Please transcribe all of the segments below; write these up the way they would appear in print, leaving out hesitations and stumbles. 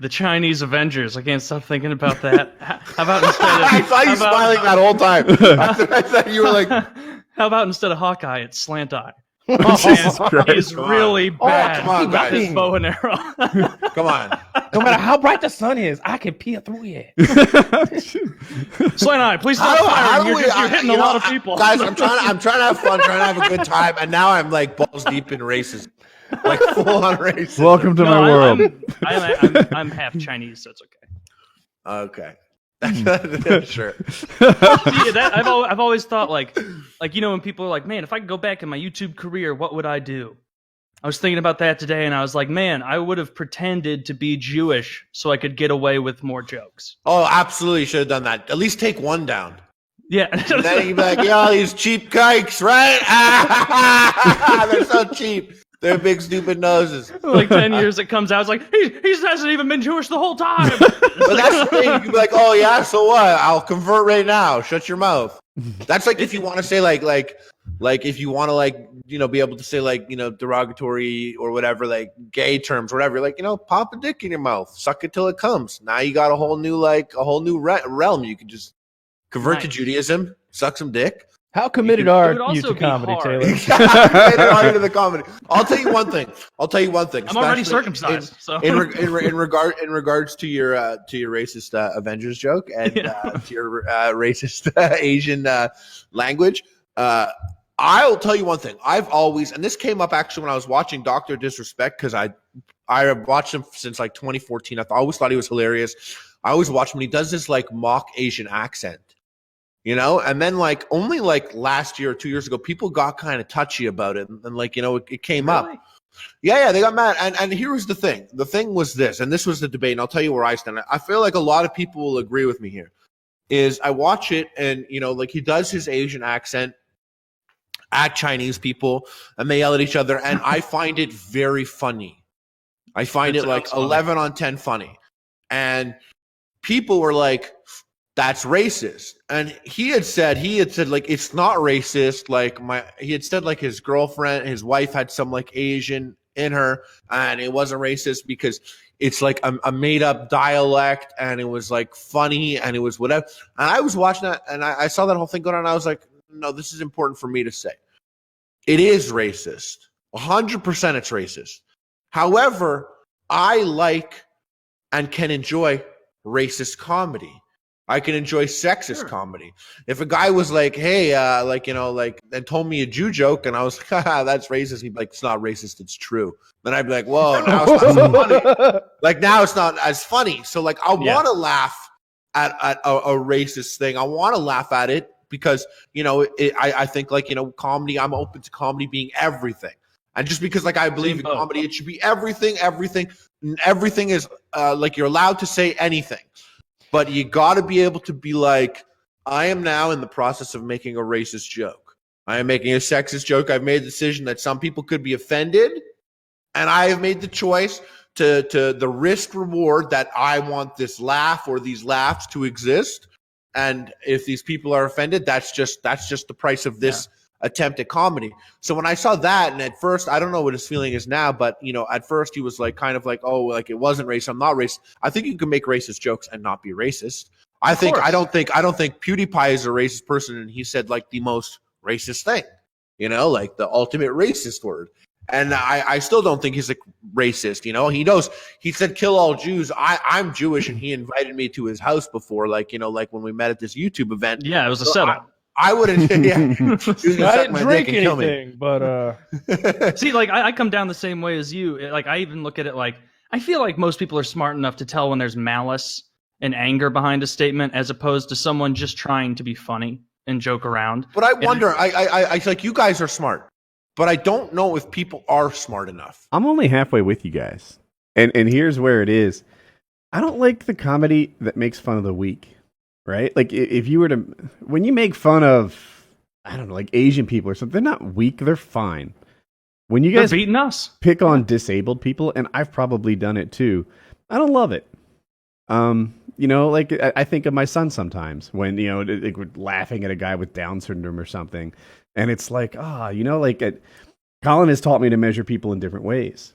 the Chinese Avengers. I can't stop thinking about that. How about instead of I saw you smiling that whole time. I thought you were like, how about instead of Hawkeye, it's Slant Eye. Jesus Christ. He's really bad come on, with his guys. bow and arrow. come on. No matter how bright the sun is, I can peer through it. Slant Eye, please stop firing. You're hitting a lot of people. Guys, I'm trying to have fun, trying to have a good time, and now I'm like balls deep in racism. Like full on racism. Welcome to my world. I'm half Chinese, so it's okay. Okay. Sure. See, I've always thought like when people are like, man, if I could go back in my YouTube career, what would I do? I was thinking about that today, and I was like, man, I would have pretended to be Jewish so I could get away with more jokes. Oh, absolutely should have done that. At least take one down. Yeah. And then you'd be like, yo, these cheap kikes, right? They're so cheap. They're big, stupid noses. Like 10 years it comes out, it's like, he hasn't even been Jewish the whole time. But that's the thing. You could be like, oh, yeah, so what? I'll convert right now. Shut your mouth. That's like if you want to say like if you want to be able to say derogatory or whatever, like gay terms, whatever, like, pop a dick in your mouth, suck it till it comes. Now you got a whole new realm. You can just convert to Judaism, suck some dick. How committed are you to comedy, hard. Taylor? To the comedy. I'll tell you one thing. I'm already circumcised. In regards to your racist Avengers joke and to your racist Asian language, I'll tell you one thing. I've always, and this came up actually when I was watching Dr. Disrespect, because I watched him since like 2014. I always thought he was hilarious. I always watch him when he does this like mock Asian accent. And then only last year or 2 years ago, people got kind of touchy about it, and it came up. Yeah, they got mad. And here was the thing. The thing was this, and this was the debate, and I'll tell you where I stand. I feel like a lot of people will agree with me here. Is I watch it, and he does his Asian accent at Chinese people, and they yell at each other, and I find it very funny. I find it like 11 on 10 funny, and people were like, that's racist. And he had said like, it's not racist. He had said like his girlfriend, his wife had some like Asian in her, and it wasn't racist because it's like a made up dialect, and it was like funny, and it was whatever. And I was watching that, and I saw that whole thing going on, and I was like, no, this is important for me to say. It is racist. 100% it's racist. However, I like and can enjoy racist comedy. I can enjoy sexist comedy. If a guy was like, hey, and told me a Jew joke, and I was like, haha, that's racist. He'd be like, it's not racist, it's true. Then I'd be like, whoa, now it's not so funny. Like, now it's not as funny. So, like, I want to laugh at a racist thing. I want to laugh at it because, I think, comedy, I'm open to comedy being everything. And just because, I believe in comedy, it should be everything. Everything is, you're allowed to say anything. But you got to be able to be like, I am now in the process of making a racist joke. I am making a sexist joke. I've made the decision that some people could be offended. And I have made the choice to the risk reward that I want this laugh or these laughs to exist. And if these people are offended, that's just the price of this attempt at comedy. So when I saw that, and at first, I don't know what his feeling is now, but at first he was like kind of like, oh, like it wasn't racist, I'm not racist. I think you can make racist jokes and not be racist. I don't think PewDiePie is a racist person, and he said like the most racist thing, like the ultimate racist word. And I still don't think he's like racist. He knows. He said kill all Jews. I'm Jewish, and he invited me to his house before, like when we met at this YouTube event. Yeah, it was a setup. I wouldn't. Yeah, I didn't drink anything, but see, I come down the same way as you. Like, I even look at it like, I feel like most people are smart enough to tell when there's malice and anger behind a statement, as opposed to someone just trying to be funny and joke around. But I wonder. I like, you guys are smart, but I don't know if people are smart enough. I'm only halfway with you guys, and here's where it is. I don't like the comedy that makes fun of the weak. Right? Like, if you were to, when you make fun of, I don't know, like Asian people or something, they're not weak, they're fine. When you guys beating us, pick on disabled people, and I've probably done it too, I don't love it. Like, I think of my son sometimes when, we're laughing at a guy with Down syndrome or something, and it's like, Colin has taught me to measure people in different ways.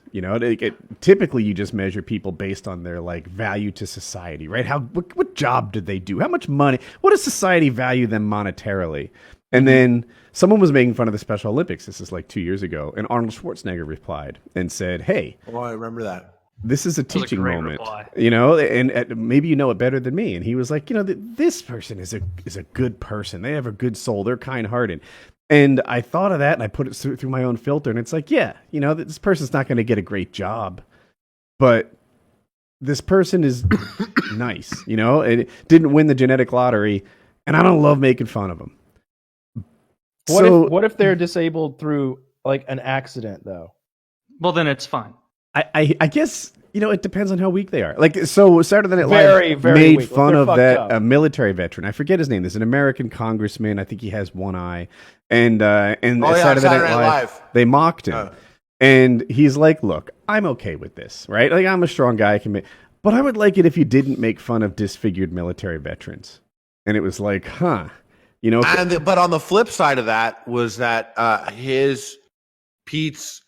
Typically you just measure people based on their like value to society, right? What job did they do? How much money? What does society value them monetarily? And then someone was making fun of the Special Olympics. This is like 2 years ago, and Arnold Schwarzenegger replied and said, "Hey, oh, I remember that. This is a teaching moment, reply. and maybe you know it better than me." And he was like, this person is a good person. They have a good soul. They're kind-hearted. And I thought of that, and I put it through my own filter, and it's like, yeah, this person's not going to get a great job, but this person is nice, and it didn't win the genetic lottery, and I don't love making fun of them. What if they're disabled through like an accident though? Well, then it's fine. I guess it depends on how weak they are. Like, so Saturday Night Live very made weak. fun They're of fucked that up. military veteran. I forget his name. There's an American congressman. I think he has one eye. And Saturday Night Live, they mocked him. And he's like, "Look, I'm okay with this, right? Like, I'm a strong guy. But I would like it if you didn't make fun of disfigured military veterans." And it was like, huh. But on the flip side of that was that Pete's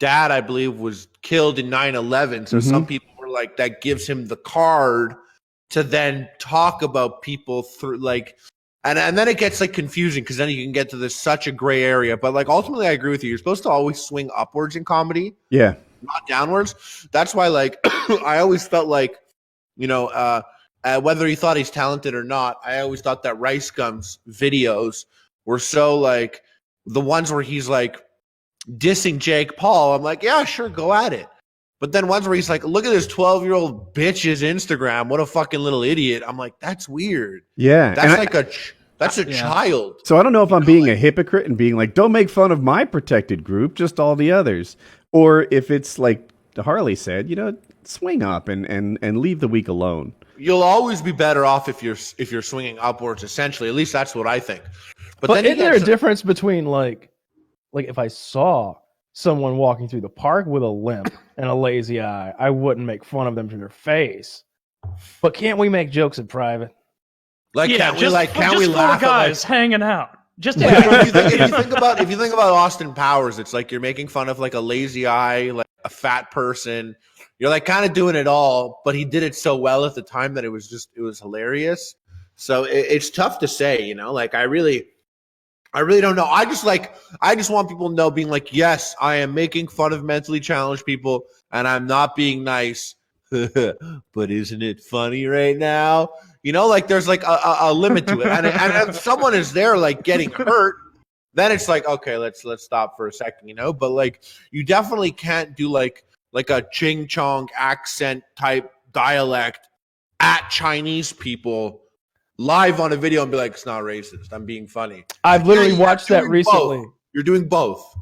dad, I believe, was killed in 9/11. So some people were like, that gives him the card to then talk about people through like, and then it gets like confusing because then you can get to this such a gray area. But like ultimately, I agree with you. You're supposed to always swing upwards in comedy, yeah, not downwards. That's why like I always felt like whether he thought he's talented or not, I always thought that Rice Gum's videos were so like the ones where he's like dissing Jake Paul. I'm like, yeah, sure, go at it. But then ones where he's like, look at this 12-year-old bitch's Instagram. What a fucking little idiot. I'm like, that's weird. Yeah. That's a child. So I don't know if I'm being a hypocrite and being like, don't make fun of my protected group, just all the others. Or if it's like Harley said, swing up and leave the weak alone. You'll always be better off if you're swinging upwards. Essentially, at least that's what I think. But then isn't there a difference between like if I saw someone walking through the park with a limp and a lazy eye, I wouldn't make fun of them to their face. But can't we make jokes in private? Like, Yeah, can we laugh at guys hanging out? Just if you think about Austin Powers, it's like you're making fun of like a lazy eye, like a fat person. You're like kind of doing it all, but he did it so well at the time that it was hilarious. So it's tough to say, like I really don't know. I just want people to know, being like, yes, I am making fun of mentally challenged people and I'm not being nice, but isn't it funny right now? Like there's like a limit to it. And if someone is there like getting hurt, then it's like, okay, let's stop for a second, but like you definitely can't do like a Ching Chong accent type dialect at Chinese people live on a video and be like, it's not racist. I'm being funny. I've literally watched that recently. Both. You're doing both.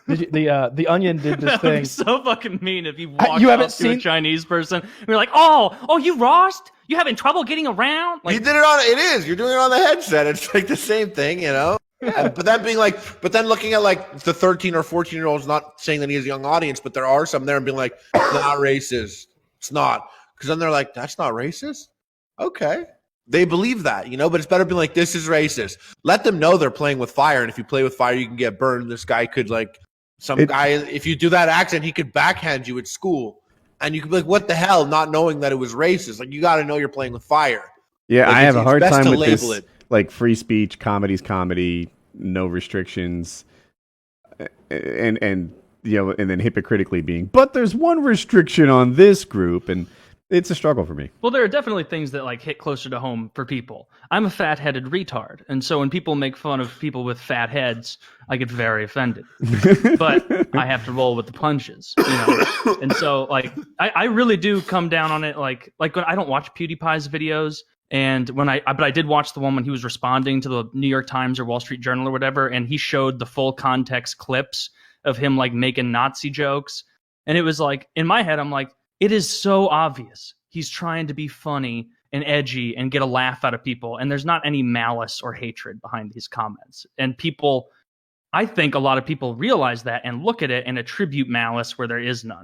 The Onion did this That would thing. be so fucking mean if you walked you up haven't to seen a Chinese person and you're like, oh, you lost? You having trouble getting around? Like, you did it on. It is. You're doing it on the headset. It's like the same thing, Yeah. But then looking at like the 13 or 14-year-olds, not saying that he has a young audience, but there are some there and being like, it's not racist. It's not. Because then they're like, that's not racist? Okay. They believe that, but it's better being like, this is racist. Let them know they're playing with fire. And if you play with fire, you can get burned. This guy could guy, if you do that accent, he could backhand you at school. And you could be like, what the hell? Not knowing that it was racist. Like, you got to know you're playing with fire. Yeah, like, I have a hard time with this. It. Like free speech, comedy's comedy, no restrictions, and then hypocritically being, but there's one restriction on this group, and it's a struggle for me. Well, there are definitely things that like hit closer to home for people. I'm a fat-headed retard, and so when people make fun of people with fat heads, I get very offended. But I have to roll with the punches, And so like I really do come down on it. Like when I don't watch PewDiePie's videos. And but I did watch the one when he was responding to the New York Times or Wall Street Journal or whatever, and he showed the full context clips of him like making Nazi jokes. And it was like, in my head, I'm like, it is so obvious. He's trying to be funny and edgy and get a laugh out of people. And there's not any malice or hatred behind his comments. And I think a lot of people realize that and look at it and attribute malice where there is none.